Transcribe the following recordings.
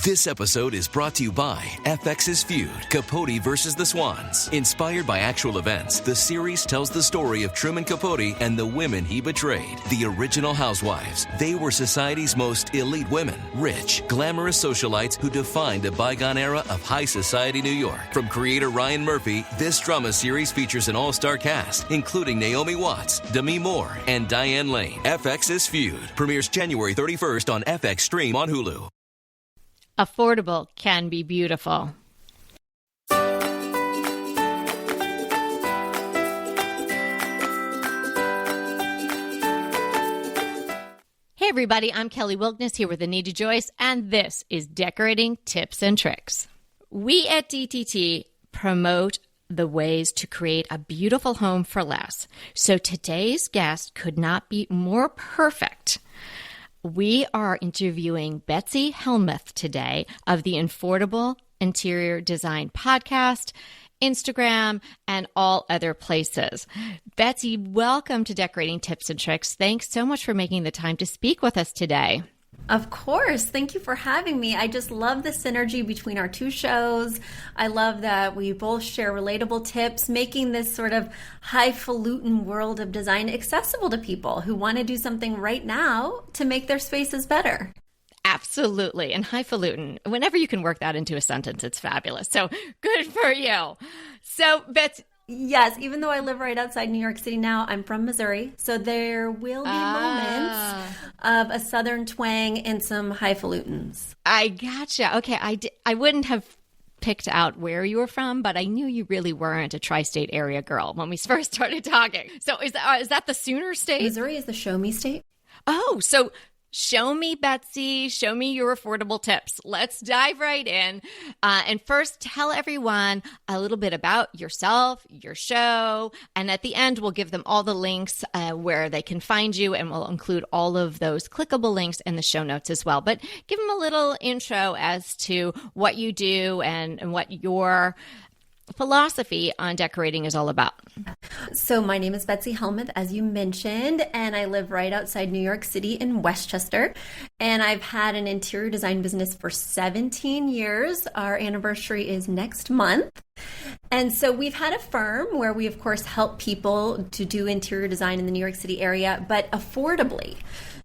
This episode is brought to you by FX's feud, Capote versus the Swans. Inspired by actual events, the series tells the story of Truman Capote and the women he betrayed. The original housewives. They were society's most elite women. Rich, glamorous socialites who defined a bygone era of high society New York. From creator Ryan Murphy, this drama series features an all-star cast, including Naomi Watts, Demi Moore, and Diane Lane. FX's feud premieres January 31st on FX Stream on Hulu. Affordable can be beautiful. Hey everybody, I'm Kelly Wilkniss here with Anita Joyce, and this is Decorating Tips and Tricks. We at DTT promote the ways to create a beautiful home for less. So today's guest could not be more perfect. We are interviewing Betsy Helmuth today of the Affordable Interior Design Podcast, Instagram, and all other places. Betsy, welcome to Decorating Tips and Tricks. Thanks so much for making the time to speak with us today. Of course. Thank you for having me. I just love the synergy between our two shows. I love that we both share relatable tips, making this sort of highfalutin world of design accessible to people who want to do something right now to make their spaces better. Absolutely. And highfalutin, whenever you can work that into a sentence, it's fabulous. So good for you. So, Betsy. Yes, even though I live right outside New York City now, I'm from Missouri, so there will be moments of a Southern twang and some highfalutins. I gotcha. Okay, I wouldn't have picked out where you were from, but I knew you really weren't a tri-state area girl when we first started talking. So is that the Sooner State? Missouri is the show me state. Oh, so show me, Betsy. Show me your affordable tips. Let's dive right in. And first, tell everyone a little bit about yourself, your show, and at the end, we'll give them all the links where they can find you, and we'll include all of those clickable links in the show notes as well. But give them a little intro as to what you do and what your philosophy on decorating is all about. So my name is Betsy Helmuth, as you mentioned, and I live right outside New York City in Westchester. And I've had an interior design business for 17 years. Our anniversary is next month. And so we've had a firm where we, of course, help people to do interior design in the New York City area, but affordably.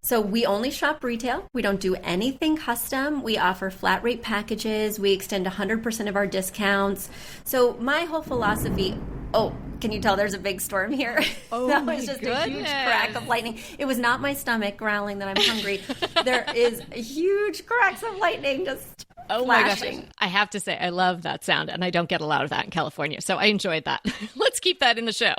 So we only shop retail. We don't do anything custom. We offer flat rate packages. We extend 100% of our discounts. So my whole philosophy, can you tell there's a big storm here? Oh, that was just a huge crack of lightning. It was not my stomach growling that I'm hungry. There is huge cracks of lightning just flashing. My gosh. I have to say, I love that sound, and I don't get a lot of that in California, so I enjoyed that. Let's keep that in the show.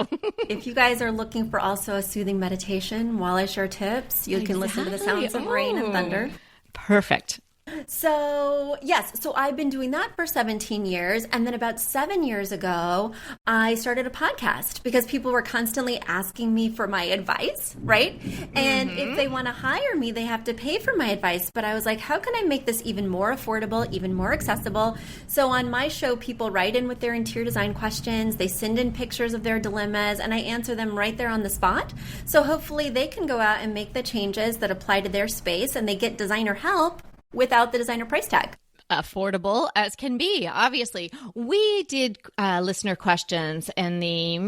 If you guys are looking for also a soothing meditation while I share tips, you can listen to the sounds of rain and thunder. Perfect. So, yes, so I've been doing that for 17 years. And then about 7 years ago, I started a podcast because people were constantly asking me for my advice, right? And if they want to hire me, they have to pay for my advice. But I was like, how can I make this even more affordable, even more accessible? So on my show, people write in with their interior design questions. They send in pictures of their dilemmas, and I answer them right there on the spot. So hopefully they can go out and make the changes that apply to their space, and they get designer help without the designer price tag. Affordable as can be, obviously. We did listener questions in the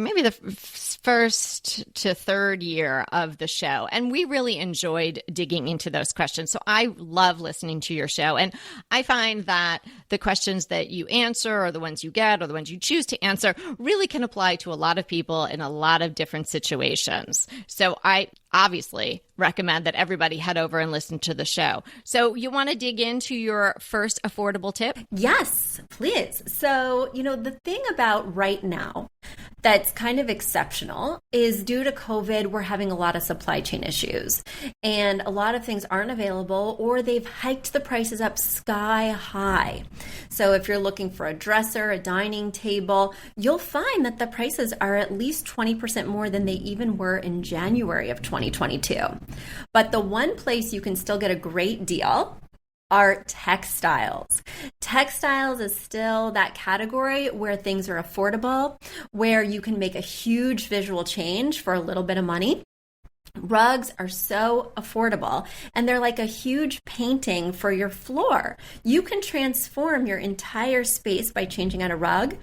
first to third year of the show, and we really enjoyed digging into those questions. So I love listening to your show, and I find that the questions that you answer, or the ones you get, or the ones you choose to answer, really can apply to a lot of people in a lot of different situations. So I obviously recommend that everybody head over and listen to the show. So you want to dig into your first affordable tip? Yes, please. So, the thing about right now that's kind of exceptional is due to COVID, we're having a lot of supply chain issues, and a lot of things aren't available, or they've hiked the prices up sky high. So if you're looking for a dresser, a dining table, you'll find that the prices are at least 20% more than they even were in January of 2022. But the one place you can still get a great deal are textiles. Textiles is still that category where things are affordable, where you can make a huge visual change for a little bit of money. Rugs are so affordable, and they're like a huge painting for your floor. You can transform your entire space by changing out a rug.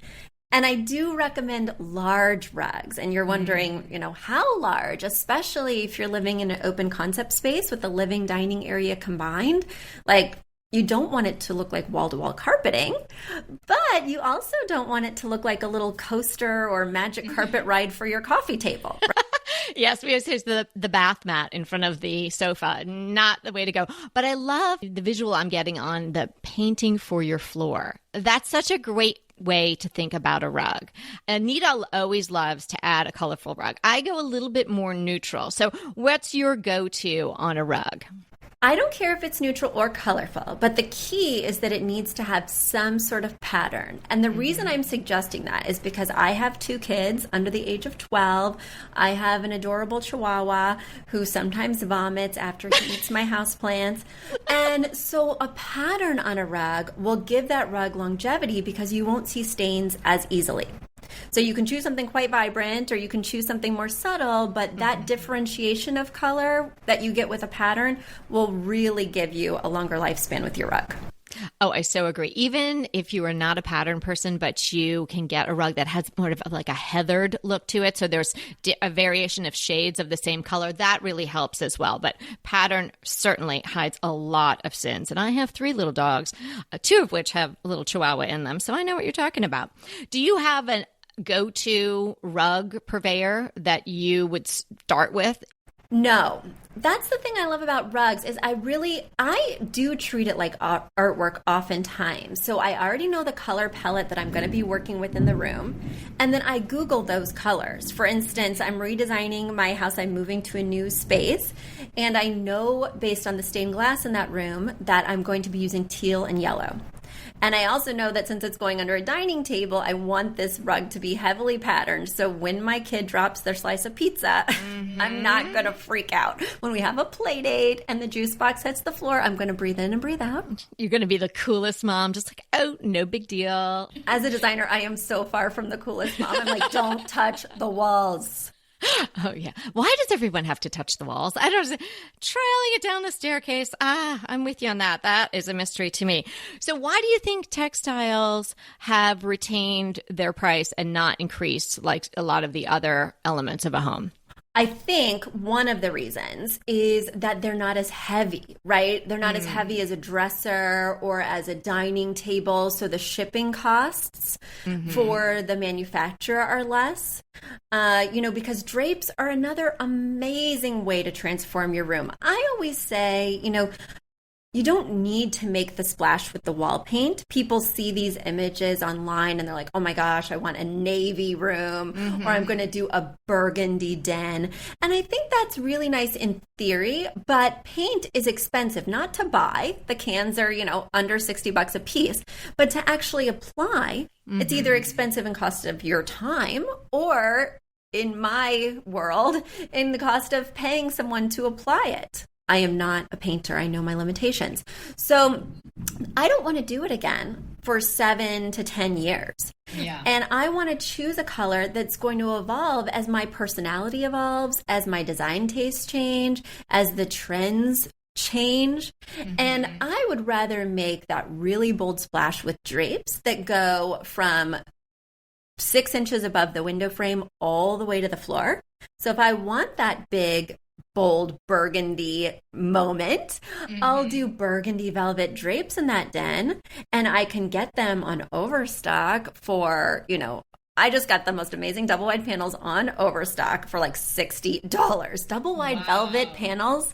And I do recommend large rugs. And you're wondering, how large, especially if you're living in an open concept space with the living dining area combined. Like, you don't want it to look like wall-to-wall carpeting, but you also don't want it to look like a little coaster or magic carpet ride for your coffee table. Right? Yes, because there's the bath mat in front of the sofa. Not the way to go. But I love the visual I'm getting on the painting for your floor. That's such a great way to think about a rug. Anita always loves to add a colorful rug. I go a little bit more neutral. So what's your go-to on a rug? I don't care if it's neutral or colorful, but the key is that it needs to have some sort of pattern. And the reason I'm suggesting that is because I have 2 kids under the age of 12. I have an adorable Chihuahua who sometimes vomits after he eats my houseplants. And so a pattern on a rug will give that rug longevity because you won't see stains as easily. So you can choose something quite vibrant or you can choose something more subtle, but that differentiation of color that you get with a pattern will really give you a longer lifespan with your rug. Oh, I so agree. Even if you are not a pattern person, but you can get a rug that has more of like a heathered look to it. So there's a variation of shades of the same color. That really helps as well. But pattern certainly hides a lot of sins. And I have 3 little dogs, 2 of which have a little Chihuahua in them. So I know what you're talking about. Do you have a go-to rug purveyor that you would start with? No. That's the thing I love about rugs is I do treat it like artwork oftentimes. So I already know the color palette that I'm going to be working with in the room. And then I Google those colors. For instance, I'm redesigning my house. I'm moving to a new space. And I know based on the stained glass in that room that I'm going to be using teal and yellow. And I also know that since it's going under a dining table, I want this rug to be heavily patterned. So when my kid drops their slice of pizza, I'm not going to freak out. When we have a play date and the juice box hits the floor, I'm going to breathe in and breathe out. You're going to be the coolest mom, just like, oh, no big deal. As a designer, I am so far from the coolest mom. I'm like, don't touch the walls. Oh, yeah. Why does everyone have to touch the walls? I don't know. Trailing it down the staircase. I'm with you on that. That is a mystery to me. So why do you think textiles have retained their price and not increased like a lot of the other elements of a home? I think one of the reasons is that they're not as heavy, right? They're not as heavy as a dresser or as a dining table. So the shipping costs for the manufacturer are less. Because drapes are another amazing way to transform your room. I always say, you don't need to make the splash with the wall paint. People see these images online and they're like, oh my gosh, I want a navy room or I'm going to do a burgundy den. And I think that's really nice in theory, but paint is expensive, not to buy. The cans are, under $60 a piece, but to actually apply, it's either expensive in cost of your time or in my world, in the cost of paying someone to apply it. I am not a painter. I know my limitations. So I don't want to do it again for 7 to 10 years. Yeah. And I want to choose a color that's going to evolve as my personality evolves, as my design tastes change, as the trends change. And I would rather make that really bold splash with drapes that go from 6 inches above the window frame all the way to the floor. So if I want that big, bold burgundy moment, I'll do burgundy velvet drapes in that den, and I can get them on Overstock for, I just got the most amazing double wide panels on Overstock for like $60. Double wide velvet panels,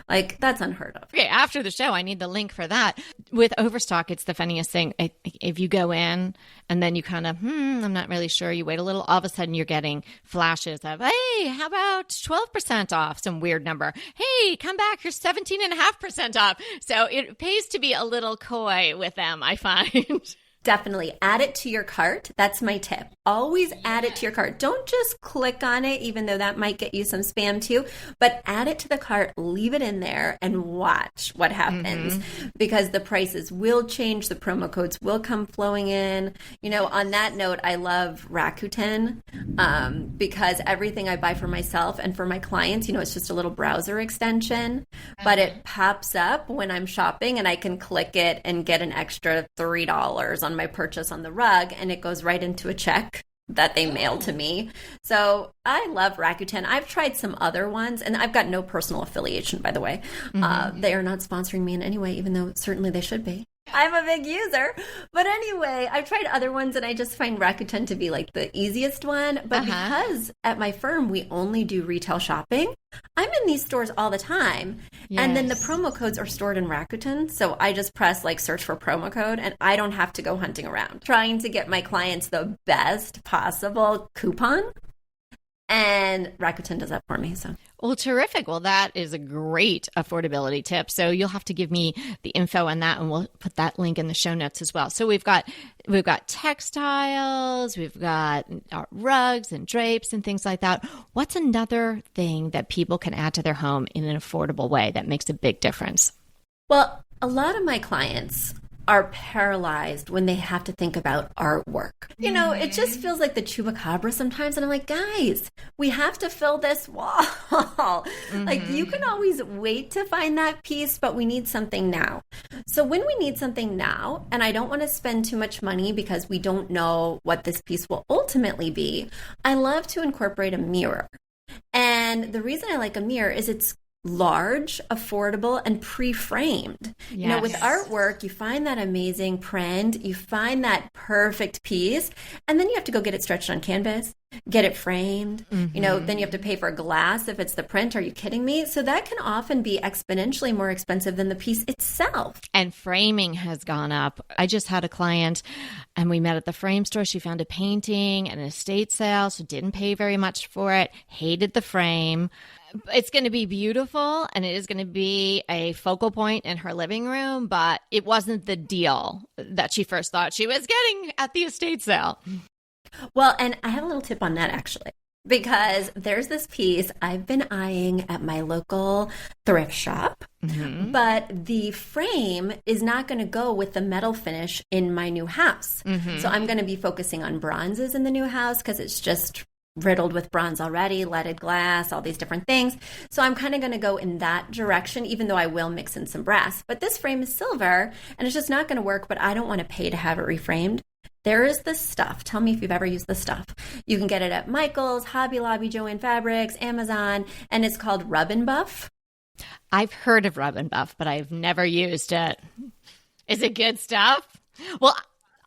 like that's unheard of. Okay, after the show, I need the link for that. With Overstock, it's the funniest thing. If you go in and then you kind of, I'm not really sure, you wait a little, all of a sudden you're getting flashes of, hey, how about 12% off, some weird number. Hey, come back, you're 17.5% off. So it pays to be a little coy with them, I find. Definitely add it to your cart. That's my tip. Always add it to your cart. Don't just click on it, even though that might get you some spam too, but add it to the cart, leave it in there and watch what happens because the prices will change. The promo codes will come flowing in. You know, on that note, I love Rakuten because everything I buy for myself and for my clients, you know, it's just a little browser extension, but it pops up when I'm shopping and I can click it and get an extra $3 on my purchase on the rug, and it goes right into a check that they mail to me. So I love Rakuten. I've tried some other ones, and I've got no personal affiliation, by the way. They are not sponsoring me in any way, even though certainly they should be. I'm a big user. But anyway, I've tried other ones, and I just find Rakuten to be like the easiest one. But because at my firm, we only do retail shopping, I'm in these stores all the time. Yes. And then the promo codes are stored in Rakuten. So I just press like search for promo code, and I don't have to go hunting around trying to get my clients the best possible coupon. And Rakuten does that for me. So, well, terrific. Well, that is a great affordability tip. So you'll have to give me the info on that, and we'll put that link in the show notes as well. So we've got textiles, we've got rugs and drapes and things like that. What's another thing that people can add to their home in an affordable way that makes a big difference? Well, a lot of my clients are paralyzed when they have to think about artwork. You know, it just feels like the chupacabra sometimes. And I'm like, guys, we have to fill this wall. Like, you can always wait to find that piece, but we need something now. So when we need something now, and I don't want to spend too much money because we don't know what this piece will ultimately be, I love to incorporate a mirror. And the reason I like a mirror is it's large, affordable, and pre-framed. Yes. You know, with artwork, you find that amazing print, you find that perfect piece, and then you have to go get it stretched on canvas, get it framed. You know, then you have to pay for glass if it's the print. Are you kidding me? So that can often be exponentially more expensive than the piece itself. And framing has gone up. I just had a client, and we met at the frame store. She found a painting at an estate sale, so didn't pay very much for it, hated the frame. It's going to be beautiful, and it is going to be a focal point in her living room, but it wasn't the deal that she first thought she was getting at the estate sale. Well, and I have a little tip on that, actually, because there's this piece I've been eyeing at my local thrift shop, but the frame is not going to go with the metal finish in my new house. So I'm going to be focusing on bronzes in the new house because it's just riddled with bronze already, leaded glass, all these different things. So I'm kind of going to go in that direction, even though I will mix in some brass. But this frame is silver, and it's just not going to work, but I don't want to pay to have it reframed. There is this stuff. Tell me if you've ever used this stuff. You can get it at Michael's, Hobby Lobby, Joann Fabrics, Amazon, and it's called Rub and Buff. I've heard of Rub and Buff, but I've never used it. Is it good stuff? Well,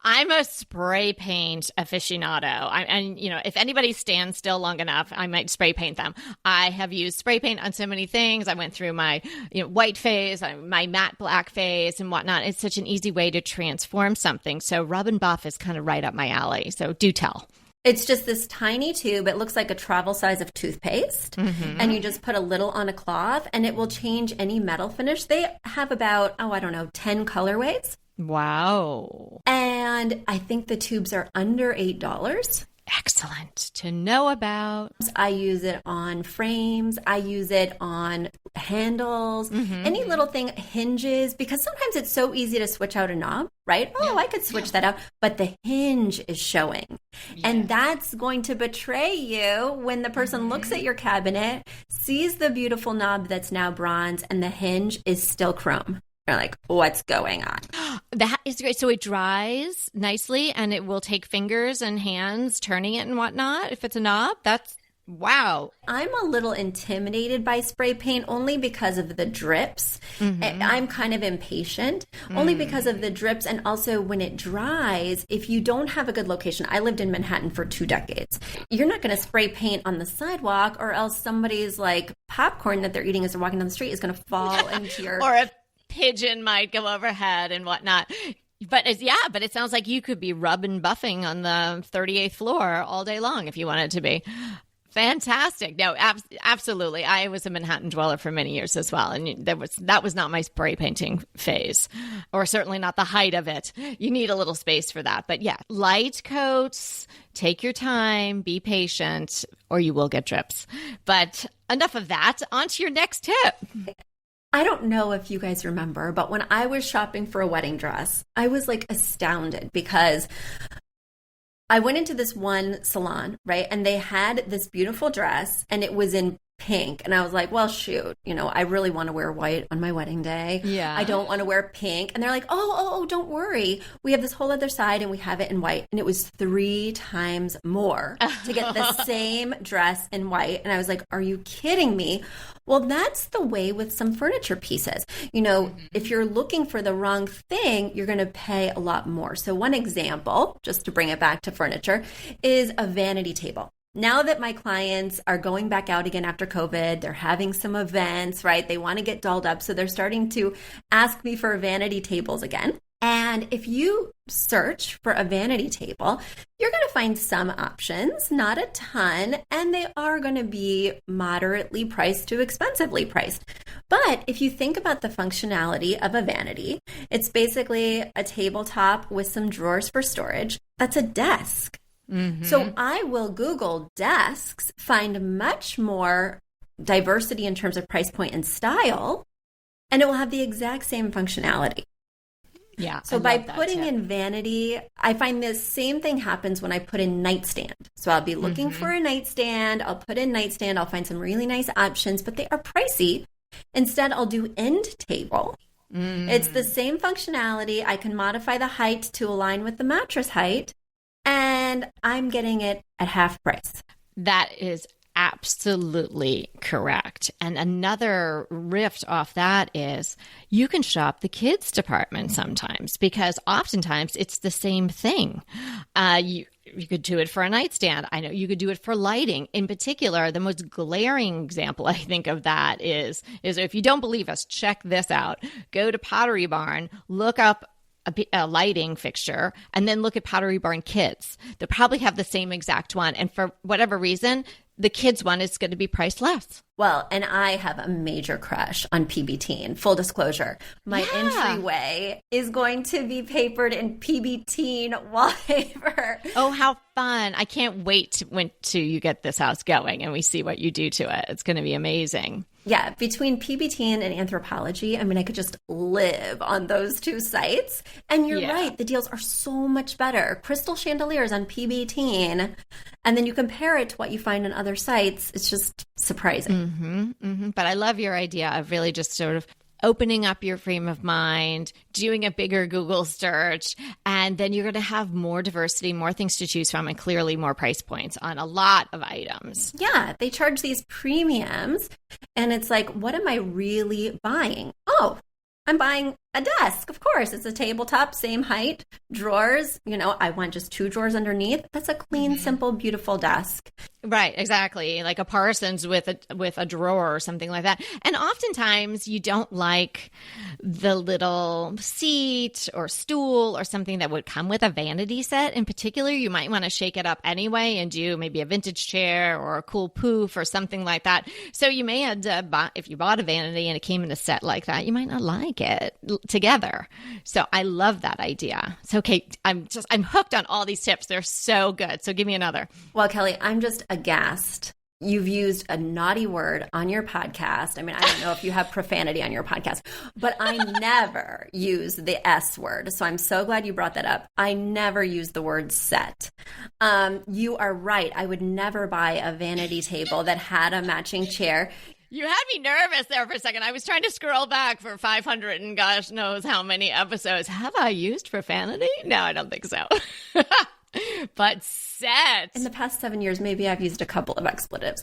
I'm a spray paint aficionado. And, you know, if anybody stands still long enough, I might spray paint them. I have used spray paint on so many things. I went through my white phase, my matte black phase and whatnot. It's such an easy way to transform something. So Rub and Buff is kind of right up my alley. So do tell. It's just this tiny tube. It looks like a travel size of toothpaste. And you just put a little on a cloth, and it will change any metal finish. They have about, 10 colorways. Wow. And I think the tubes are under $8. Excellent to know about. I use it on frames. I use it on handles, any little thing, hinges, because sometimes it's so easy to switch out a knob, right? Oh, I could switch that out, but the hinge is showing. And that's going to betray you when the person looks at your cabinet, sees the beautiful knob that's now bronze, and the hinge is still chrome. They're like, what's going on? That is great. So it dries nicely, and it will take fingers and hands turning it and whatnot. If it's a knob, that's wow. I'm a little intimidated by spray paint only because of the drips. I'm kind of impatient only because of the drips. And also when it dries, if you don't have a good location, I lived in Manhattan for 2 decades. You're not going to spray paint on the sidewalk, or else somebody's like popcorn that they're eating as they're walking down the street is going to fall into your... Or a pigeon might go overhead and whatnot. But it sounds like you could be rubbing buffing on the 38th floor all day long if you wanted to be. Fantastic. No, absolutely. I was a Manhattan dweller for many years as well. And that was not my spray painting phase, or certainly not the height of it. You need a little space for that. But yeah, light coats, take your time, be patient, or you will get drips. But enough of that. On to your next tip. I don't know if you guys remember, but when I was shopping for a wedding dress, I was like astounded because I went into this one salon, right? And they had this beautiful dress and it was in pink. And I was like, well, shoot, I really want to wear white on my wedding day. Yeah. I don't want to wear pink. And they're like, oh, don't worry. We have this whole other side and we have it in white. And it was 3 times more to get the same dress in white. And I was like, are you kidding me? Well, that's the way with some furniture pieces. If you're looking for the wrong thing, you're going to pay a lot more. So one example, just to bring it back to furniture, is a vanity table. Now that my clients are going back out again after COVID, they're having some events, right? They want to get dolled up. So they're starting to ask me for vanity tables again. And if you search for a vanity table, you're going to find some options, not a ton, and they are going to be moderately priced to expensively priced. But if you think about the functionality of a vanity, it's basically a tabletop with some drawers for storage. That's a desk. Mm-hmm. So I will Google desks, find much more diversity in terms of price point and style, and it will have the exact same functionality. Yeah. So by putting in vanity, I find the same thing happens when I put in nightstand. So I'll be looking for a nightstand. I'll put in nightstand. I'll find some really nice options, but they are pricey. Instead, I'll do end table. It's the same functionality. I can modify the height to align with the mattress height, and I'm getting it at half price. That is absolutely correct. And another riff off that is you can shop the kids department sometimes, because oftentimes it's the same thing. You could do it for a nightstand. I know you could do it for lighting. In particular, the most glaring example I think of that is if you don't believe us, check this out. Go to Pottery Barn, look up a lighting fixture, and then look at Pottery Barn Kids. They'll probably have the same exact one. And for whatever reason, the kids one is going to be priced less. Well, and I have a major crush on PB-teen. Full disclosure, my entryway is going to be papered in PB-teen wallpaper. Oh, how fun. I can't wait till you get this house going and we see what you do to it. It's going to be amazing. Yeah, between PB-teen and Anthropologie, I could just live on those 2 sites. And you're right, the deals are so much better. Crystal chandeliers on PB-teen, and then you compare it to what you find on other sites. It's just surprising. But I love your idea of really just sort of opening up your frame of mind, doing a bigger Google search, and then you're going to have more diversity, more things to choose from, and clearly more price points on a lot of items. Yeah, they charge these premiums, and it's like, what am I really buying? Oh, I'm buying a desk. Of course, it's a tabletop, same height, drawers. I want just 2 drawers underneath. That's a clean, simple, beautiful desk. Right, exactly. Like a Parsons with a drawer or something like that. And oftentimes you don't like the little seat or stool or something that would come with a vanity set. In particular, you might want to shake it up anyway and do maybe a vintage chair or a cool poof or something like that. So you may end up, if you bought a vanity and it came in a set like that, you might not like it together. So I love that idea. So, Kate, I'm hooked on all these tips. They're so good. So give me another. Well, Kelly, I'm just aghast. You've used a naughty word on your podcast. I don't know if you have profanity on your podcast, but I never use the S word. So I'm so glad you brought that up. I never use the word set. You are right. I would never buy a vanity table that had a matching chair. You had me nervous there for a second. I was trying to scroll back for 500 and gosh knows how many episodes. Have I used profanity? No, I don't think so. But set. In the past 7 years, maybe I've used a couple of expletives.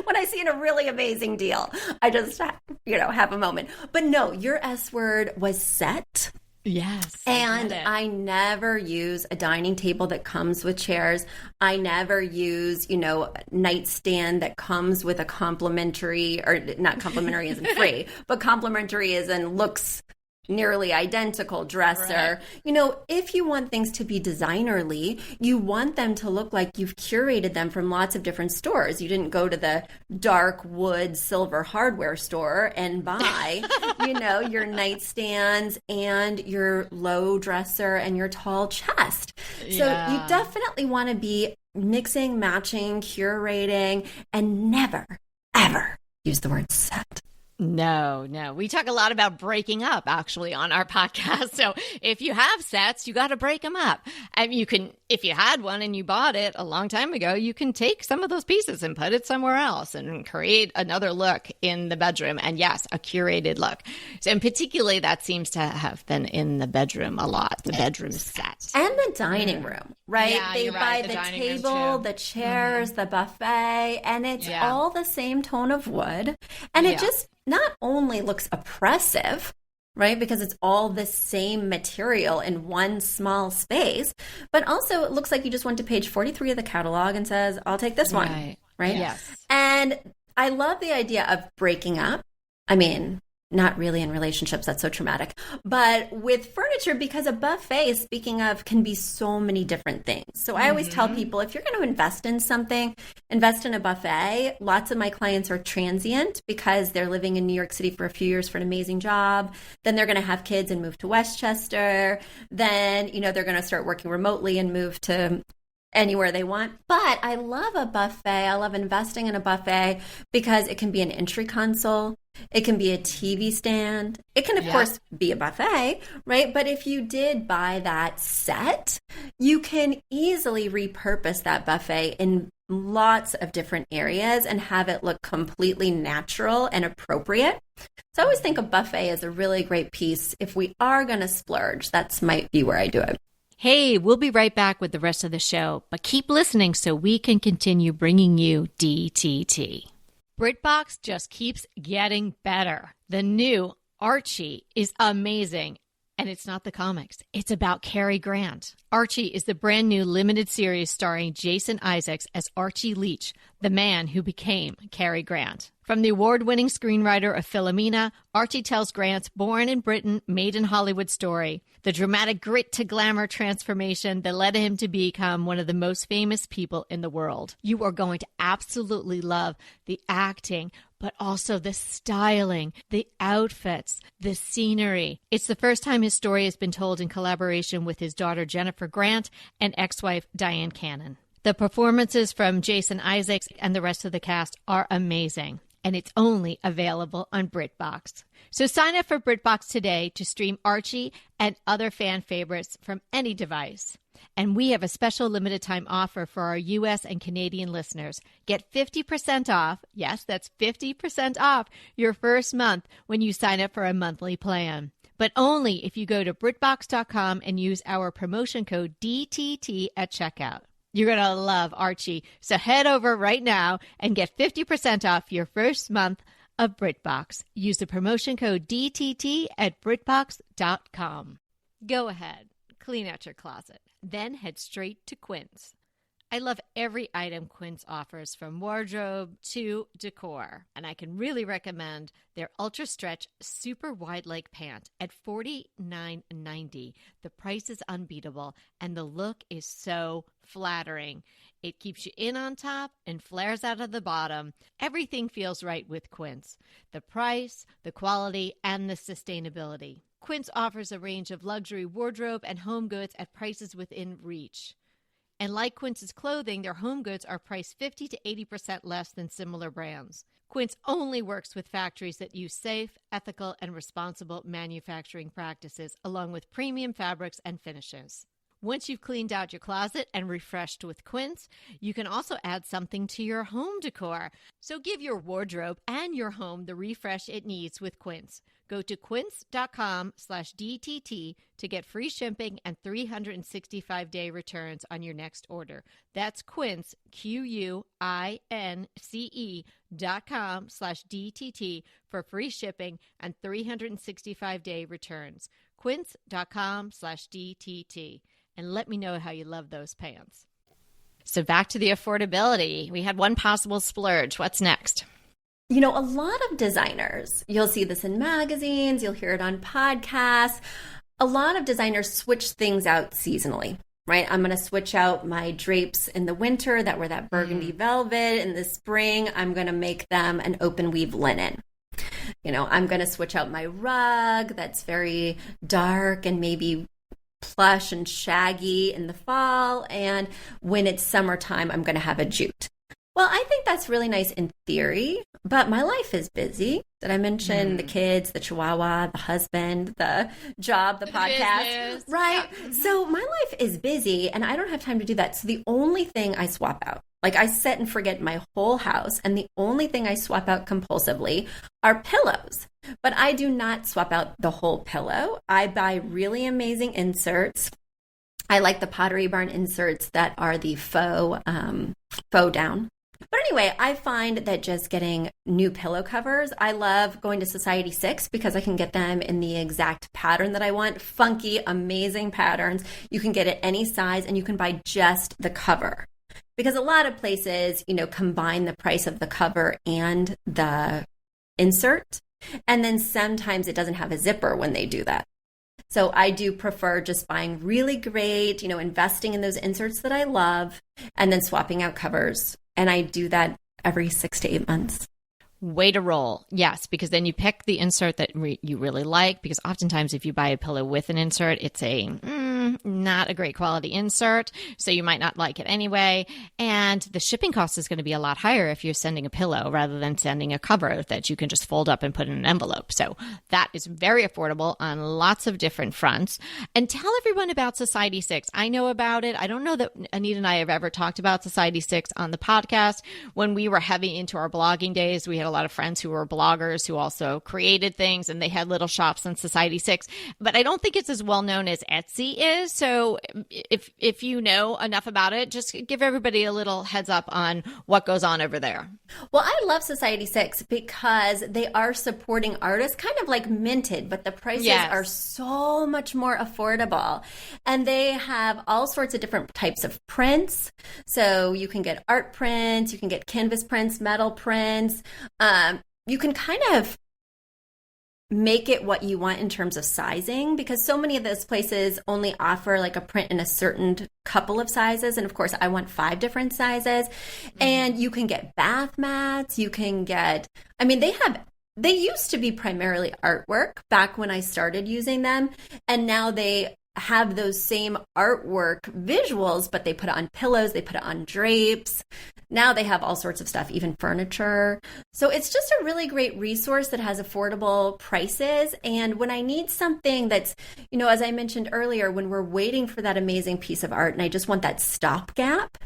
When I see a really amazing deal, I just, have a moment. But no, your S word was set. Yes. And I never use a dining table that comes with chairs. I never use, nightstand that comes with a complimentary, or not complimentary as in free, but complimentary as in looks nearly identical dresser. Right. If you want things to be designerly, you want them to look like you've curated them from lots of different stores. You didn't go to the dark wood silver hardware store and buy, your nightstands and your low dresser and your tall chest. So you definitely want to be mixing, matching, curating, and never, ever use the word set. No. We talk a lot about breaking up, actually, on our podcast. So if you have sets, you got to break them up. And you can, if you had one and you bought it a long time ago, you can take some of those pieces and put it somewhere else and create another look in the bedroom. And yes, a curated look. So, and particularly that seems to have been in the bedroom a lot, the bedroom set. And the dining room, right? Yeah, they you're buy right. the The dining room table, too. the chairs, the buffet, and it's all the same tone of wood. And it just not only looks oppressive, right? Because it's all the same material in one small space, but also it looks like you just went to page 43 of the catalog and says, I'll take this one, right? Yes. And I love the idea of breaking up. I mean, not really in relationships, that's so traumatic, but with furniture, because a buffet, speaking of, can be so many different things. So I always tell people, if you're going to invest in something, invest in a buffet. Lots of my clients are transient because they're living in New York City for a few years for an amazing job. Then they're going to have kids and move to Westchester. Then, they're going to start working remotely and move to anywhere they want. But I love a buffet. I love investing in a buffet because it can be an entry console. It can be a TV stand. It can, of course, be a buffet, right? But if you did buy that set, you can easily repurpose that buffet in lots of different areas and have it look completely natural and appropriate. So I always think a buffet is a really great piece. If we are going to splurge, that might be where I do it. Hey, we'll be right back with the rest of the show, but keep listening so we can continue bringing you DTT. BritBox just keeps getting better. The new Archie is amazing. And it's not the comics. It's about Cary Grant. Archie is the brand new limited series starring Jason Isaacs as Archie Leach, the man who became Cary Grant. From the award-winning screenwriter of Philomena, Archie tells Grant's born in Britain, made in Hollywood story, the dramatic grit to glamour transformation that led him to become one of the most famous people in the world. You are going to absolutely love the acting, but also the styling, the outfits, the scenery. It's the first time his story has been told in collaboration with his daughter Jennifer Grant and ex-wife Diane Cannon. The performances from Jason Isaacs and the rest of the cast are amazing, and it's only available on BritBox. So sign up for BritBox today to stream Archie and other fan favorites from any device. And we have a special limited time offer for our U.S. and Canadian listeners. Get 50% off, yes, that's 50% off your first month when you sign up for a monthly plan. But only if you go to BritBox.com and use our promotion code DTT at checkout. You're going to love Archie. So head over right now and get 50% off your first month of BritBox. Use the promotion code DTT at BritBox.com. Go ahead, clean out your closet. Then head straight to Quince. I love every item Quince offers, from wardrobe to decor. And I can really recommend their Ultra Stretch Super Wide Leg Pant at $49.90. The price is unbeatable and the look is so flattering. It keeps you in on top and flares out of the bottom. Everything feels right with Quince. The price, the quality, and the sustainability. Quince offers a range of luxury wardrobe and home goods at prices within reach. And like Quince's clothing, their home goods are priced 50 to 80% less than similar brands. Quince only works with factories that use safe, ethical, and responsible manufacturing practices, along with premium fabrics and finishes. Once you've cleaned out your closet and refreshed with Quince, you can also add something to your home decor. So give your wardrobe and your home the refresh it needs with Quince. Go to quince.com/DTT to get free shipping and 365-day returns on your next order. That's Quince, QUINCE.com/DTT for free shipping and 365-day returns. Quince.com/DTT. And let me know how you love those pants. So back to the affordability. We had one possible splurge. What's next? a lot of designers, you'll see this in magazines, you'll hear it on podcasts. A lot of designers switch things out seasonally, right? I'm going to switch out my drapes in the winter that were that burgundy velvet. In the spring, I'm going to make them an open weave linen. I'm going to switch out my rug that's very dark and maybe plush and shaggy in the fall. And when it's summertime, I'm going to have a jute. Well, I think that's really nice in theory, but my life is busy. Did I mention the kids, the chihuahua, the husband, the job, the podcast? Business. Right. Yeah. So my life is busy and I don't have time to do that. So the only thing I swap out, like I set and forget my whole house, and the only thing I swap out compulsively are pillows. But I do not swap out the whole pillow. I buy really amazing inserts. I like the Pottery Barn inserts that are the faux down. But anyway, I find that just getting new pillow covers, I love going to Society 6 because I can get them in the exact pattern that I want. Funky, amazing patterns. You can get it any size and you can buy just the cover. Because a lot of places, combine the price of the cover and the insert. And then sometimes it doesn't have a zipper when they do that. So I do prefer just buying really great, investing in those inserts that I love and then swapping out covers. And I do that every 6 to 8 months. Way to roll. Yes, because then you pick the insert that you really like, because oftentimes if you buy a pillow with an insert, it's not a great quality insert, so you might not like it anyway. And the shipping cost is going to be a lot higher if you're sending a pillow rather than sending a cover that you can just fold up and put in an envelope. So that is very affordable on lots of different fronts. And tell everyone about Society 6. I know about it. I don't know that Anita and I have ever talked about Society 6 on the podcast. When we were heavy into our blogging days, we had a lot of friends who were bloggers who also created things, and they had little shops on Society 6. But I don't think it's as well known as Etsy is. So if you know enough about it, just give everybody a little heads up on what goes on over there. Well, I love Society 6 because they are supporting artists, kind of like Minted, but the prices are so much more affordable. And they have all sorts of different types of prints. So you can get art prints, you can get canvas prints, metal prints. You can kind of make it what you want in terms of sizing, because so many of those places only offer like a print in a certain couple of sizes. And of course, I want 5 different sizes. And you can get bath mats. You can get, they used to be primarily artwork back when I started using them. And now they have those same artwork visuals, but they put it on pillows, they put it on drapes. Now they have all sorts of stuff, even furniture. So it's just a really great resource that has affordable prices. And when I need something that's, as I mentioned earlier, when we're waiting for that amazing piece of art and I just want that stopgap,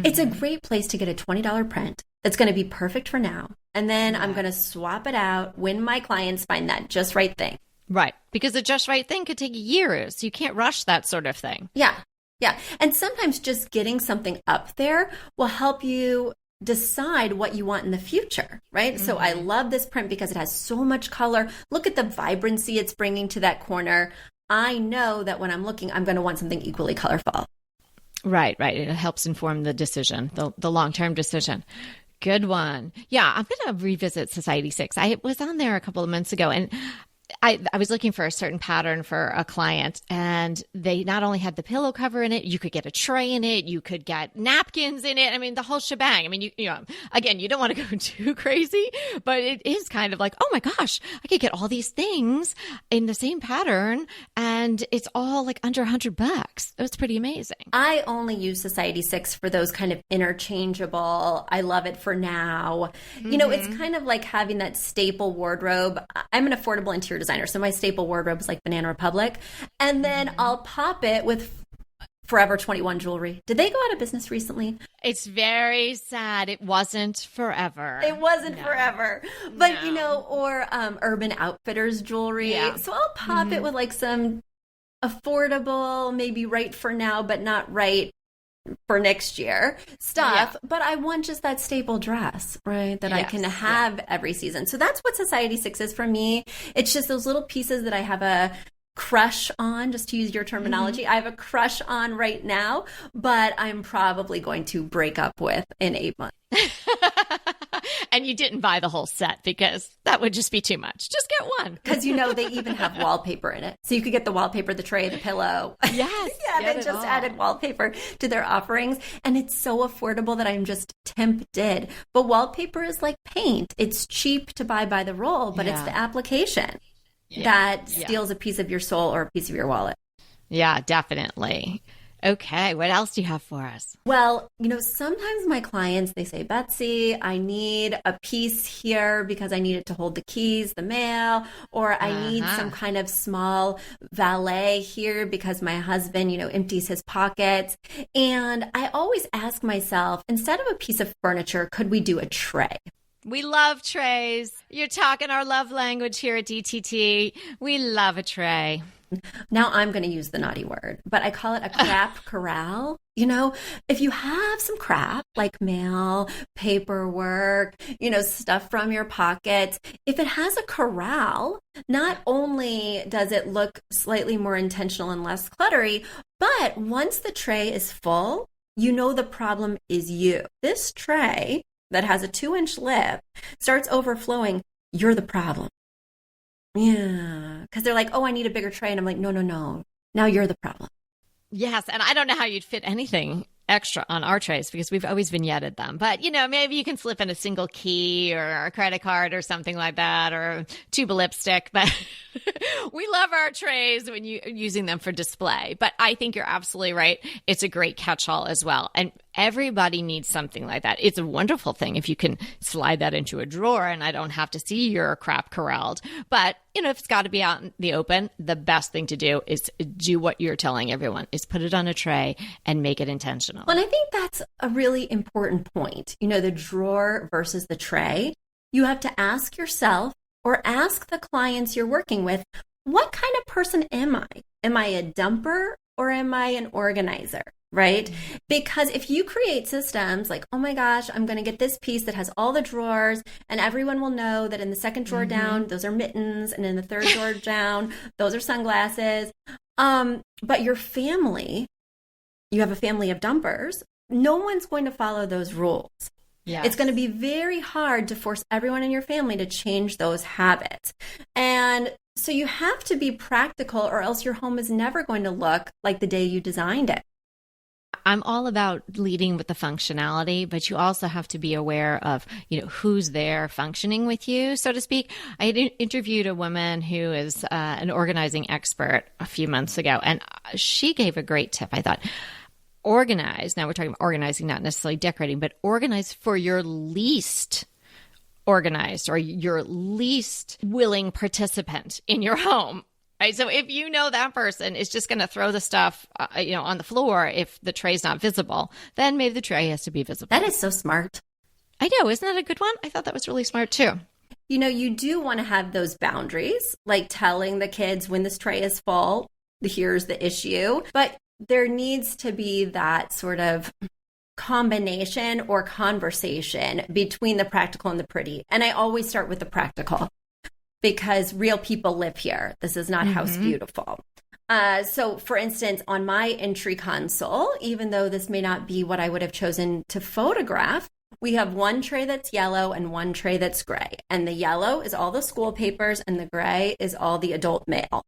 it's a great place to get a $20 print that's going to be perfect for now. And then I'm going to swap it out when my clients find that just right thing. Right. Because the just right thing could take years. You can't rush that sort of thing. Yeah. Yeah. And sometimes just getting something up there will help you decide what you want in the future, right? So I love this print because it has so much color. Look at the vibrancy it's bringing to that corner. I know that when I'm looking, I'm going to want something equally colorful. Right. It helps inform the decision, the long-term decision. Good one. Yeah, I'm going to revisit Society 6. I was on there a couple of months ago, and I was looking for a certain pattern for a client, and they not only had the pillow cover in it, you could get a tray in it, you could get napkins in it. I mean, the whole shebang. I mean, again, you don't want to go too crazy, but it is kind of like, oh my gosh, I could get all these things in the same pattern, and it's all like under $100. It was pretty amazing. I only use Society 6 for those kind of interchangeable, I love it for now. It's kind of like having that staple wardrobe. I'm an affordable interior designer, so my staple wardrobe is like Banana Republic, and then I'll pop it with Forever 21 jewelry. Did they go out of business recently? It's very sad. It wasn't forever. It wasn't forever, but or Urban Outfitters jewelry. Yeah. So I'll pop it with like some affordable, maybe right for now, but not right for next year stuff. Yeah. But I want just that staple dress, right? That I can have every season. So that's what Society 6 is for me. It's just those little pieces that I have a crush on, just to use your terminology. I have a crush on right now, but I'm probably going to break up with in 8 months. And you didn't buy the whole set because that would just be too much. Just get one. Because they even have wallpaper in it. So you could get the wallpaper, the tray, the pillow. Yes. Yeah, they just added wallpaper to their offerings. And it's so affordable that I'm just tempted. But wallpaper is like paint. It's cheap to buy by the roll, but it's the application that steals a piece of your soul or a piece of your wallet. Yeah, definitely. Okay, what else do you have for us? Well, sometimes my clients, they say, Betsy, I need a piece here because I need it to hold the keys, the mail, or I need some kind of small valet here because my husband, empties his pockets. And I always ask myself, instead of a piece of furniture, could we do a tray? We love trays. You're talking our love language here at DTT. We love a tray. Now I'm going to use the naughty word, but I call it a crap corral. If you have some crap like mail, paperwork, stuff from your pockets, if it has a corral, not only does it look slightly more intentional and less cluttery, but once the tray is full, the problem is you. This tray that has a 2-inch lip starts overflowing. You're the problem. Yeah, because they're like, oh, I need a bigger tray. And I'm like, no. Now you're the problem. Yes, and I don't know how you'd fit anything extra on our trays because we've always vignetted them. But, maybe you can slip in a single key or a credit card or something like that, or a tube of lipstick. But we love our trays when you're using them for display. But I think you're absolutely right. It's a great catch-all as well. And everybody needs something like that. It's a wonderful thing if you can slide that into a drawer and I don't have to see your crap corralled. But, if it's got to be out in the open, the best thing to do is do what you're telling everyone, is put it on a tray and make it intentional. Well, and I think that's a really important point. The drawer versus the tray. You have to ask yourself or ask the clients you're working with, what kind of person am I? Am I a dumper or am I an organizer? Right? Because if you create systems like, oh my gosh, I'm going to get this piece that has all the drawers and everyone will know that in the second drawer down, those are mittens, and in the third drawer down, those are sunglasses. But your family, you have a family of dumpers, no one's going to follow those rules. Yes. It's going to be very hard to force everyone in your family to change those habits. And so you have to be practical or else your home is never going to look like the day you designed it. I'm all about leading with the functionality, but you also have to be aware of, who's there functioning with you, so to speak. I had interviewed a woman who is an organizing expert a few months ago, and she gave a great tip. I thought, organize. Now we're talking about organizing, not necessarily decorating, but organize for your least organized or your least willing participant in your home. Right? So if that person is just going to throw the stuff, on the floor if the tray's not visible, then maybe the tray has to be visible. That is so smart. I know. Isn't that a good one? I thought that was really smart too. You do want to have those boundaries, like telling the kids when this tray is full, here's the issue. But there needs to be that sort of combination or conversation between the practical and the pretty. And I always start with the practical, because real people live here. This is not House Beautiful. So for instance, on my entry console, even though this may not be what I would have chosen to photograph, we have one tray that's yellow and one tray that's gray. And the yellow is all the school papers and the gray is all the adult mail.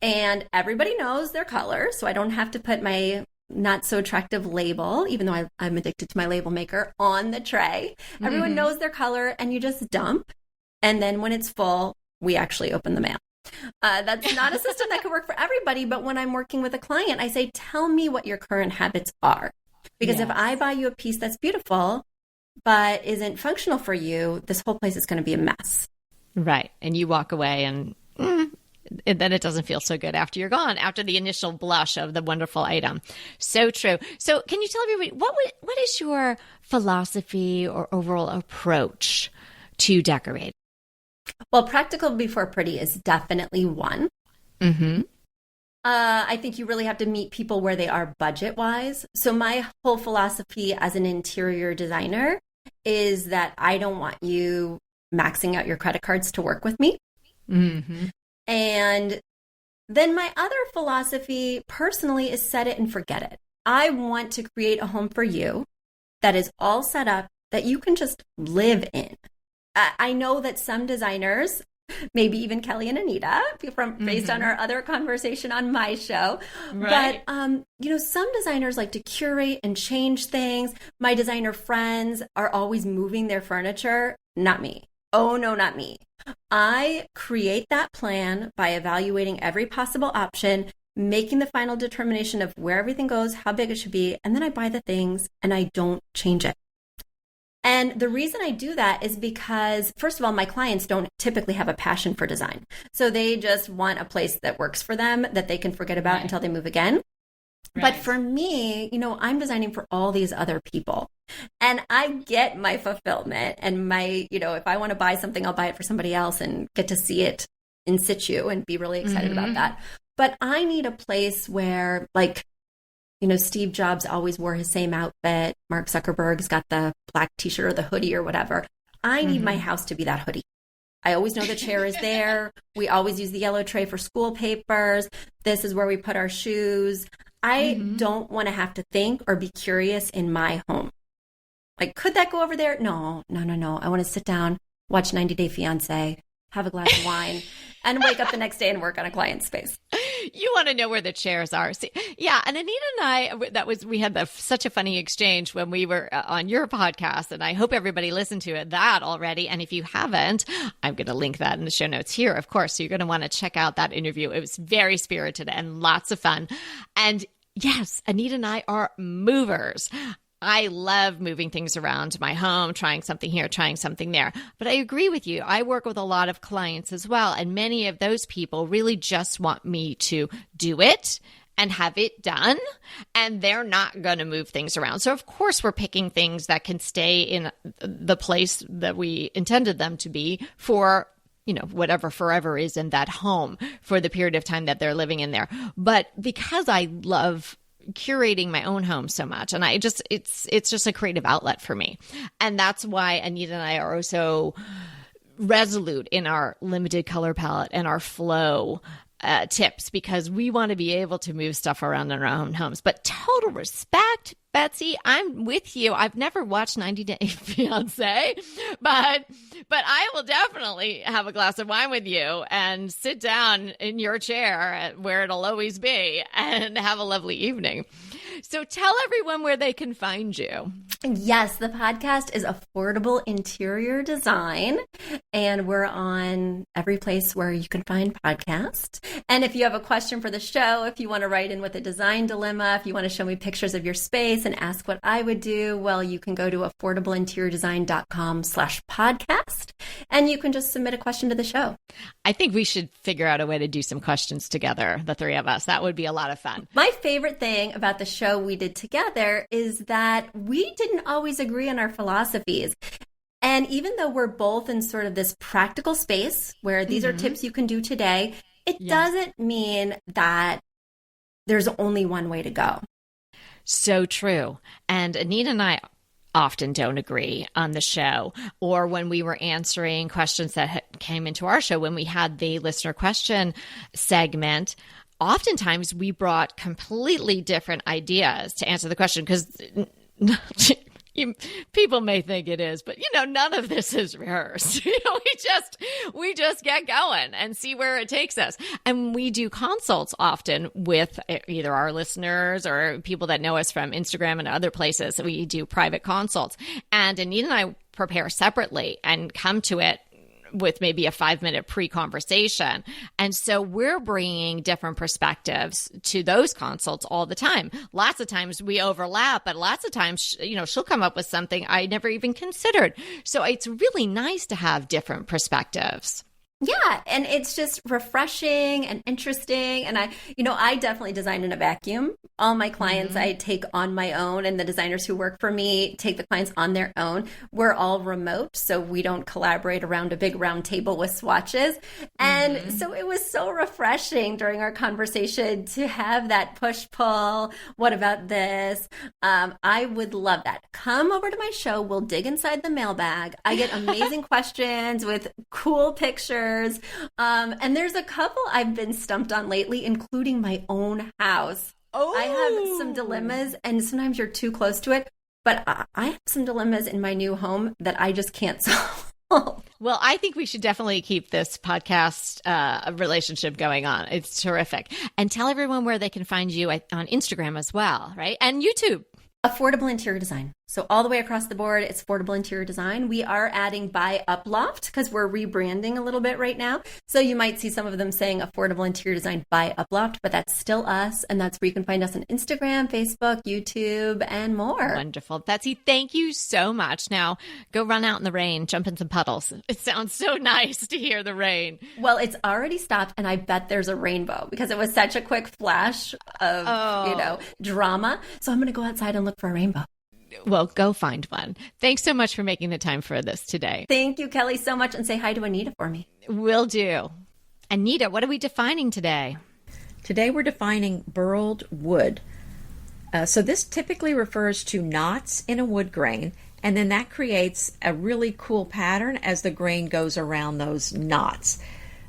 And everybody knows their color, so I don't have to put my not so attractive label, even though I'm addicted to my label maker, on the tray. Everyone knows their color, and you just dump. And then when it's full, we actually open the mail. That's not a system that could work for everybody, but when I'm working with a client, I say, tell me what your current habits are. Because if I buy you a piece that's beautiful, but isn't functional for you, this whole place is going to be a mess. Right. And you walk away and then it doesn't feel so good after you're gone, after the initial blush of the wonderful item. So true. So can you tell everybody, what is your philosophy or overall approach to decorate? Well, practical before pretty is definitely one. I think you really have to meet people where they are budget-wise. So my whole philosophy as an interior designer is that I don't want you maxing out your credit cards to work with me. And then my other philosophy personally is set it and forget it. I want to create a home for you that is all set up that you can just live in. I know that some designers, maybe even Kelly and Anita, based on our other conversation on my show. Right. But, some designers like to curate and change things. My designer friends are always moving their furniture. Not me. Oh, no, not me. I create that plan by evaluating every possible option, making the final determination of where everything goes, how big it should be, and then I buy the things and I don't change it. And the reason I do that is because, first of all, my clients don't typically have a passion for design. So they just want a place that works for them, that they can forget about until they move again. Right. But for me, I'm designing for all these other people. And I get my fulfillment and my, if I want to buy something, I'll buy it for somebody else and get to see it in situ and be really excited about that. But I need a place where, Steve Jobs always wore his same outfit. Mark Zuckerberg's got the black t-shirt or the hoodie or whatever. I need my house to be that hoodie. I always know the chair is there. We always use the yellow tray for school papers. This is where we put our shoes. I don't want to have to think or be curious in my home. Could that go over there? No. I want to sit down, watch 90 Day Fiancé, have a glass of wine, and wake up the next day and work on a client's space. You want to know where the chairs are. See, yeah. And Anita and I, we had such a funny exchange when we were on your podcast, and I hope everybody listened to that already. And if you haven't, I'm going to link that in the show notes here. Of course, so you're going to want to check out that interview. It was very spirited and lots of fun. And yes, Anita and I are movers. I love moving things around my home, trying something here, trying something there. But I agree with you. I work with a lot of clients as well. And many of those people really just want me to do it and have it done. And they're not going to move things around. So of course, we're picking things that can stay in the place that we intended them to be for whatever forever is in that home for the period of time that they're living in there. But because I love curating my own home so much, and it's just a creative outlet for me. And that's why Anita and I are so resolute in our limited color palette and our flow tips, because we want to be able to move stuff around in our own homes. But total respect, Betsy, I'm with you. I've never watched 90 Day Fiancé, but I will definitely have a glass of wine with you and sit down in your chair where it'll always be and have a lovely evening. So tell everyone where they can find you. Yes, the podcast is Affordable Interior Design, and we're on every place where you can find podcasts. And if you have a question for the show, if you want to write in with a design dilemma, if you want to show me pictures of your space and ask what I would do, well, you can go to affordableinteriordesign.com/podcast, and you can just submit a question to the show. I think we should figure out a way to do some questions together, the three of us. That would be a lot of fun. My favorite thing about the show we did together is that we didn't always agree on our philosophies. And even though we're both in sort of this practical space where these are tips you can do today, it doesn't mean that there's only one way to go. So true. And Anita and I often don't agree on the show, or when we were answering questions that came into our show, when we had the listener question segment, oftentimes we brought completely different ideas to answer the question, because people may think it is, but none of this is rehearsed. We just get going and see where it takes us. And we do consults often with either our listeners or people that know us from Instagram and other places. We do private consults, and Anita and I prepare separately and come to it with maybe a 5-minute pre-conversation. And so we're bringing different perspectives to those consults all the time. Lots of times we overlap, but lots of times, she'll come up with something I never even considered. So it's really nice to have different perspectives. Yeah, and it's just refreshing and interesting. And I definitely design in a vacuum. All my clients I take on my own, and the designers who work for me take the clients on their own. We're all remote, so we don't collaborate around a big round table with swatches. And so it was so refreshing during our conversation to have that push-pull. What about this? I would love that. Come over to my show. We'll dig inside the mailbag. I get amazing questions with cool pictures. And there's a couple I've been stumped on lately, including my own house. I have some dilemmas, and sometimes you're too close to it, But I have some dilemmas in my new home that I just can't solve. Well, I think we should definitely keep this podcast relationship going on. It's terrific. And tell everyone where they can find you on Instagram as well, right? And YouTube. Affordable interior design. So all the way across the board, it's affordable interior design. We are adding by Uploft because we're rebranding a little bit right now. So you might see some of them saying affordable interior design by Uploft, but that's still us. And that's where you can find us on Instagram, Facebook, YouTube, and more. Wonderful. Betsy, thank you so much. Now go run out in the rain, jump in some puddles. It sounds so nice to hear the rain. Well, it's already stopped, and I bet there's a rainbow because it was such a quick flash of, drama. So I'm going to go outside and look for a rainbow. Well, go find one. Thanks so much for making the time for this today. Thank you, Kelly, so much. And say hi to Anita for me. Will do. Anita, what are we defining today? Today we're defining burled wood. So this typically refers to knots in a wood grain, and then that creates a really cool pattern as the grain goes around those knots.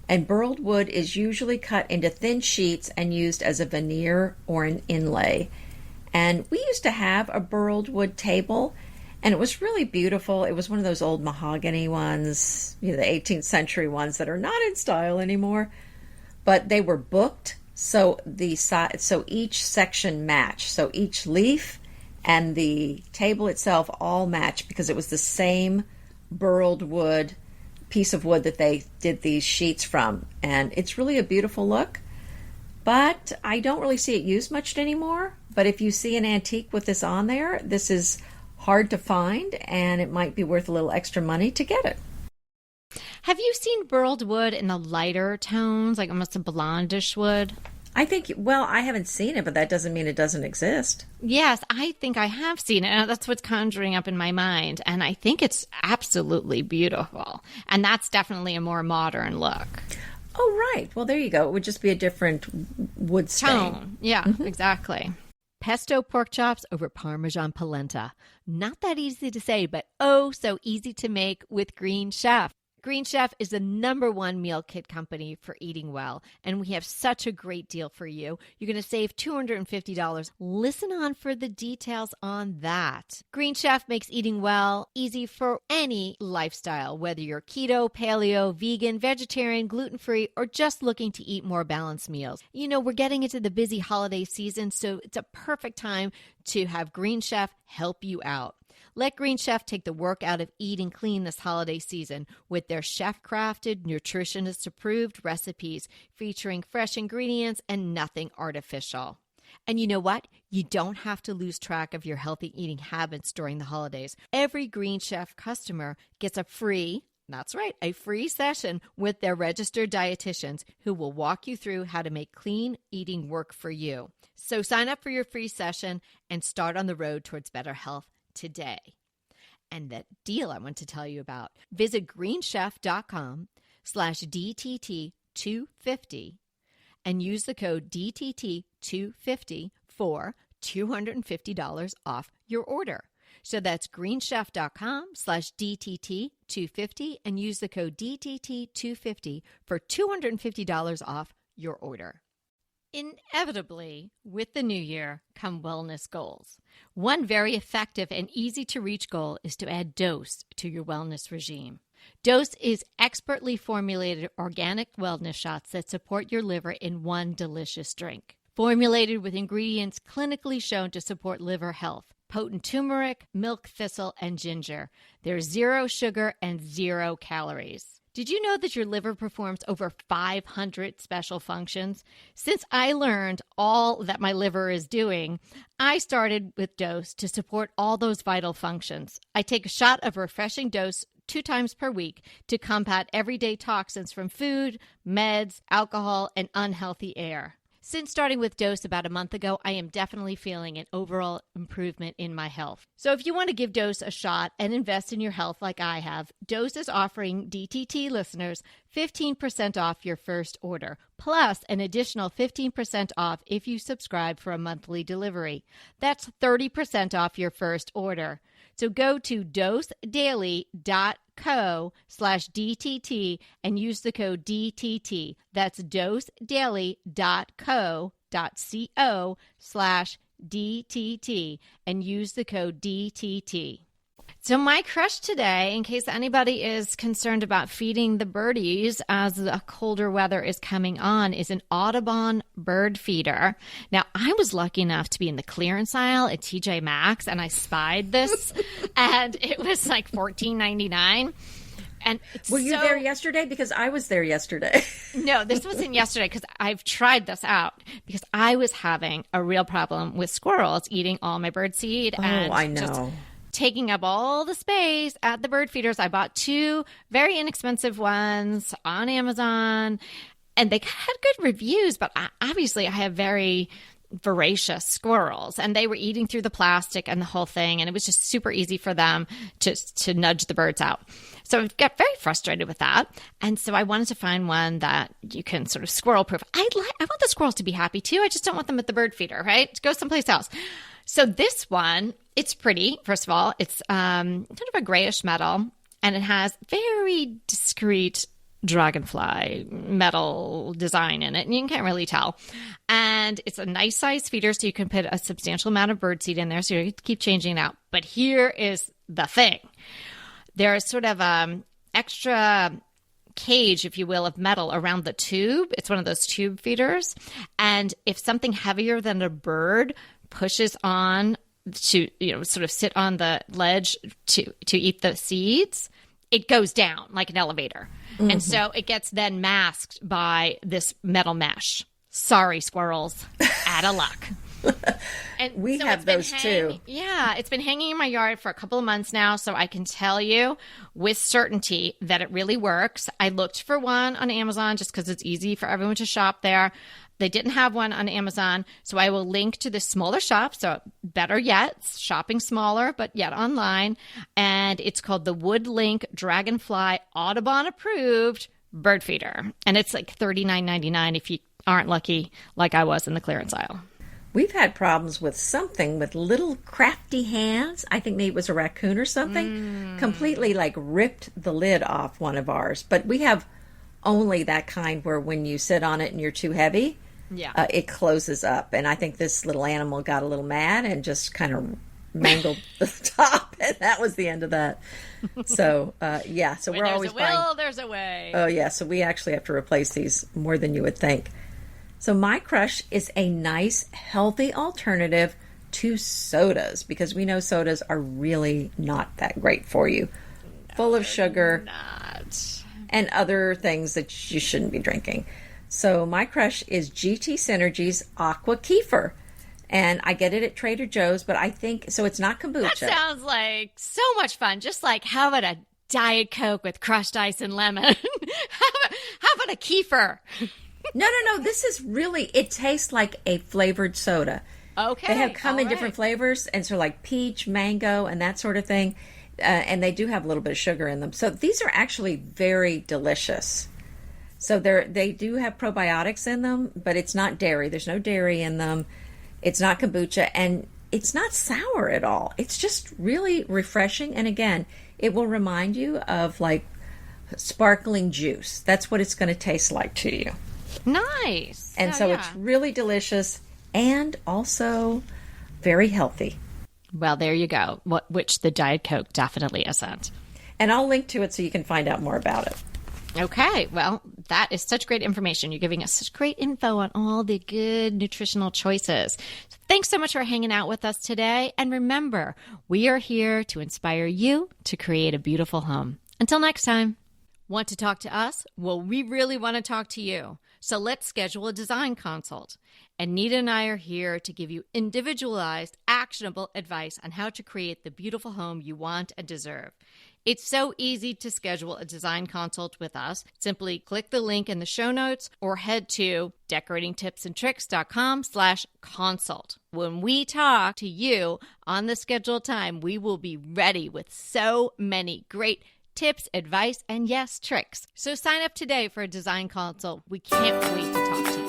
And burled wood is usually cut into thin sheets and used as a veneer or an inlay. And we used to have a burled wood table, and it was really beautiful. It was one of those old mahogany ones, the 18th century ones that are not in style anymore. But they were booked, so each section matched. So each leaf and the table itself all matched because it was the same burled wood, piece of wood that they did these sheets from. And it's really a beautiful look. But I don't really see it used much anymore. But if you see an antique with this on there, this is hard to find, and it might be worth a little extra money to get it. Have you seen burled wood in the lighter tones, like almost a blondish wood? I haven't seen it, but that doesn't mean it doesn't exist. Yes, I think I have seen it. And that's what's conjuring up in my mind. And I think it's absolutely beautiful. And that's definitely a more modern look. Oh, right. Well, there you go. It would just be a different wood stain. Tone. Yeah, exactly. Pesto pork chops over Parmesan polenta. Not that easy to say, but oh, so easy to make with Green Chef. Green Chef is the #1 meal kit company for eating well, and we have such a great deal for you. You're going to save $250. Listen on for the details on that. Green Chef makes eating well easy for any lifestyle, whether you're keto, paleo, vegan, vegetarian, gluten-free, or just looking to eat more balanced meals. We're getting into the busy holiday season, so it's a perfect time to have Green Chef help you out. Let Green Chef take the work out of eating clean this holiday season with their chef-crafted, nutritionist-approved recipes featuring fresh ingredients and nothing artificial. And you know what? You don't have to lose track of your healthy eating habits during the holidays. Every Green Chef customer gets a free session with their registered dietitians who will walk you through how to make clean eating work for you. So sign up for your free session and start on the road towards better health today. And that deal I want to tell you about, visit greenchef.com/DTT250 and use the code DTT250 for $250 off your order. So that's greenchef.com/DTT250 and use the code DTT250 for $250 off your order. Inevitably, with the new year come wellness goals. One very effective and easy to reach goal is to add Dose to your wellness regime. Dose is expertly formulated organic wellness shots that support your liver in one delicious drink. Formulated with ingredients clinically shown to support liver health. Potent turmeric, milk thistle, and ginger. There's 0 sugar and 0 calories. Did you know that your liver performs over 500 special functions? Since I learned all that my liver is doing, I started with Dose to support all those vital functions. I take a shot of refreshing Dose 2 times per week to combat everyday toxins from food, meds, alcohol, and unhealthy air. Since starting with Dose about a month ago, I am definitely feeling an overall improvement in my health. So if you want to give Dose a shot and invest in your health like I have, Dose is offering DTT listeners 15% off your first order, plus an additional 15% off if you subscribe for a monthly delivery. That's 30% off your first order. So go to dosedaily.co/DTT and use the code DTT. That's dosedaily.co.co/DTT DTT, and use the code DTT. So my crush today, in case anybody is concerned about feeding the birdies as the colder weather is coming on, is an Audubon bird feeder. Now, I was lucky enough to be in the clearance aisle at TJ Maxx, and I spied this, and it was like $14.99. And were you there yesterday? Because I was there yesterday. No, this wasn't yesterday because I've tried this out because I was having a real problem with squirrels eating all my bird seed. And I know. Just taking up all the space at the bird feeders. I bought 2 very inexpensive ones on Amazon, and they had good reviews, but obviously I have very voracious squirrels, and they were eating through the plastic and the whole thing, and it was just super easy for them to nudge the birds out. So I got very frustrated with that, and so I wanted to find one that you can sort of squirrel proof. I want the squirrels to be happy too. I just don't want them at the bird feeder, right? Go someplace else. So this one, it's pretty. First of all, it's kind of a grayish metal, and it has very discreet dragonfly metal design in it, and you can't really tell. And it's a nice size feeder, so you can put a substantial amount of birdseed in there, so you keep changing it out. But here is the thing. There's sort of extra cage, if you will, of metal around the tube. It's one of those tube feeders. And if something heavier than a bird pushes on to, sort of sit on the ledge to eat the seeds, it goes down like an elevator. Mm-hmm. And so it gets then masked by this metal mesh. Sorry, squirrels. Out of luck. And we have those too. Yeah, it's been hanging in my yard for a couple of months now, so I can tell you with certainty that it really works. I looked for one on Amazon just because it's easy for everyone to shop there. They didn't have one on Amazon, so I will link to the smaller shop. So better yet, shopping smaller, but yet online. And it's called the Woodlink Dragonfly Audubon Approved Bird Feeder. And it's like $39.99 if you aren't lucky like I was in the clearance aisle. We've had problems with something with little crafty hands. I think maybe it was a raccoon or something. Completely like ripped the lid off one of ours. But we have only that kind where when you sit on it and you're too heavy, it closes up. And I think this little animal got a little mad and just kind of mangled the top. And that was the end of that. So, So we're always buying. There's a will, there's a way. Oh, yeah. So we actually have to replace these more than you would think. So my crush is a nice, healthy alternative to sodas, because we know sodas are really not that great for you. Full of sugar and other things that you shouldn't be drinking. So my crush is GT Synergy's Aqua Kefir. And I get it at Trader Joe's, but I think, so it's not kombucha. That sounds like so much fun. Just like, how about a Diet Coke with crushed ice and lemon? how about a kefir? No. This is really, it tastes like a flavored soda. Okay. They have come in different flavors, and so like peach, mango, and that sort of thing. And they do have a little bit of sugar in them. So these are actually very delicious. So they do have probiotics in them, but it's not dairy. There's no dairy in them. It's not kombucha, and it's not sour at all. It's just really refreshing. And again, it will remind you of like sparkling juice. That's what it's going to taste like to you. Nice. And it's really delicious and also very healthy. Well, there you go. Which the Diet Coke definitely isn't. And I'll link to it so you can find out more about it. Okay. Well, that is such great information. You're giving us such great info on all the good nutritional choices. So thanks so much for hanging out with us today. And remember, we are here to inspire you to create a beautiful home. Until next time. Want to talk to us? Well, we really want to talk to you. So let's schedule a design consult. Anita and I are here to give you individualized, actionable advice on how to create the beautiful home you want and deserve. It's so easy to schedule a design consult with us. Simply click the link in the show notes or head to decoratingtipsandtricks.com/consult. When we talk to you on the scheduled time, we will be ready with so many great tips, advice, and yes, tricks. So sign up today for a design consult. We can't wait to talk to you.